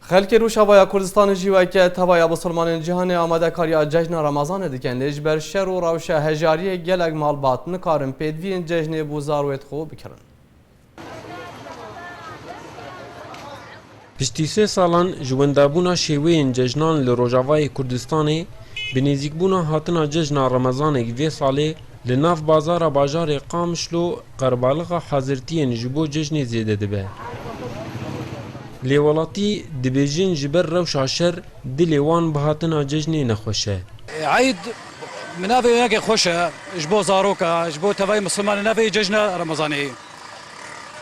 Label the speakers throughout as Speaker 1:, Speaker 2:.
Speaker 1: خلک روشاوای کردستان جیوای که تبای بسلمان جهان آماده کاریا جشن رمضان دیکن لیج بر شر و روش هجاری گلگ مال بات نکارن پیدوین جشن بوزارویت خوب بکرن.
Speaker 2: پشتی 3 سالان جوندابونا شیوین جشنان لروجاوای کردستانی بنزیکبونا هاتنا جشن رمضان گوی ساله لناف بازار باجار قامشلو قربالغ حاضرتین جبو جشن زیده دبه. لیولاتی دبیجین جبر روش عشر دلیوان بهاتنا جشنی نخوشه.
Speaker 3: عيد منافي هيك خوشة جبو زاروكا جبو تبعي مسلمان نافي ججنا رمضاني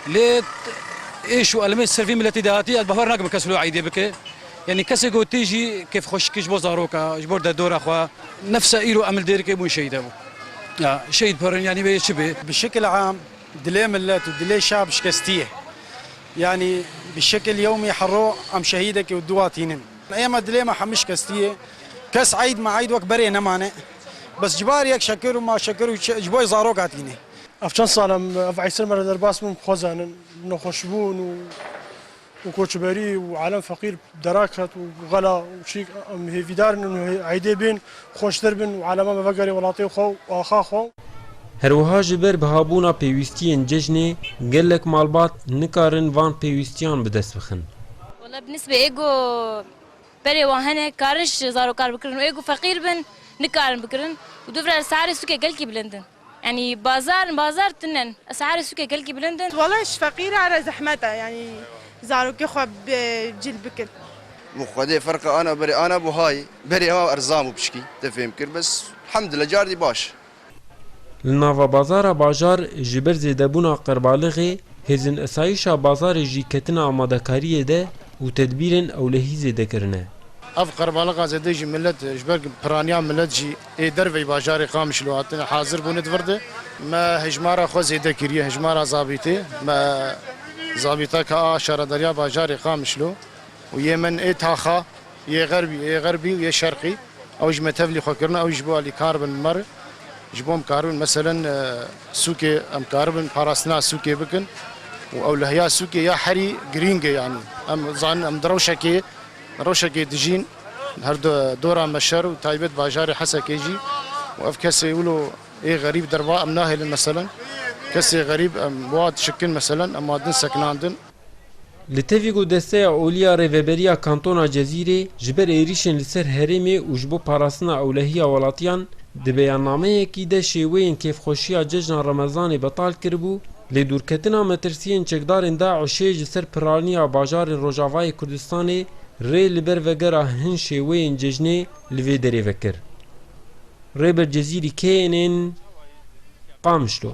Speaker 3: ليه ايش والمي السرفيم التي دهاتي البهار ناقم كسلو عيدي بك يعني كسي جو تيجي كيف خوش جبو زاروكا جبو دور اخوا نفس ايرو عمل ديرك مو شيء ده شيء بورن يعني بشبه
Speaker 4: بشكل عام دلي ملات ودلي شعب شكستيه يعني بشكل يومي حرو ام شهيدك ودواتينن ايام دلي ما حمش كستيه كاس عيد مع عيد وكبري نمانه بس جباريك شكر وما شكر جبوي زاروك هاتيني
Speaker 5: افشان صالم افعيسر مر درباس من خوزان نخشبون وكوتشبري وعالم فقير دراكت وغلا وشيك هيفيدار انه عيدي بين خوش دربن وعالم ما بقري ولاطي خو واخا خو
Speaker 2: هروها جبر بهابونا پیوستین جشنی گلک مالبات نکارن وان پیوستیان بدست بخن.
Speaker 6: والله بالنسبة إيجو بري وهنا كارش زارو كار بكرن وإيجو فقير بن نكارن بكرن ودفر أسعار السوق قلكي بلندن يعني بازار تنن أسعار السوق قلكي بلندن
Speaker 7: والله إيش فقيرة على زحمتها يعني زارو كخو بجيل بكر
Speaker 8: مخدي فرق أنا بري أنا أبو هاي بري هوا أرزامو بشكي تفهم كر بس الحمد لله جاردي باش.
Speaker 2: لناوا بازار باجار جبر زیدبونا قربالغی هزن اسایشا بازار جی کتنا آمادکاریه ده و تدبیرن اولهی زیده کرنه.
Speaker 9: اف قربالغا زده جی ملت جبر پرانیا ملت جی دروی باجار قامش لواتن حاضر بوند ورده ما هجمارا خو زیده کریه هجمارا ضابطه ما ضابطه کا اشاره دریا باجار قامش لو و یمن تاخا غربي و شرقي او جمتفلي خو کرنا او جبو علي كاربن مر جبوم كارون مثلا سوكي ام كاربن باراستنا سوكي بكن او لهيا سوكي يا حري جرينج يعني ام زان ام روشكي دجين هر دورا مشر وتايبت باجاري حسا كيجي واف كسي يقولوا ايه غريب دربا ام ناهل مثلا كسي غريب ام واد شكن مثلا ام وادن سكناندن
Speaker 2: لتویگو دسته اولیا ریوبریا کانتونا جزیره جبر ایریشن لسر هرمی و جبو پاراستنا اولهیا ولاتیان د بیاننامه کی د شیوین کیف خوشیا جشن رمضان بطال کربو لدورکتنا مترسین چکدارن دا عشی جسر پرانیا باجار روجاوای کردستان ری لبر وگرا هن شیوین جشن لوی دری وکر ری بر جزیری کینن قامشلو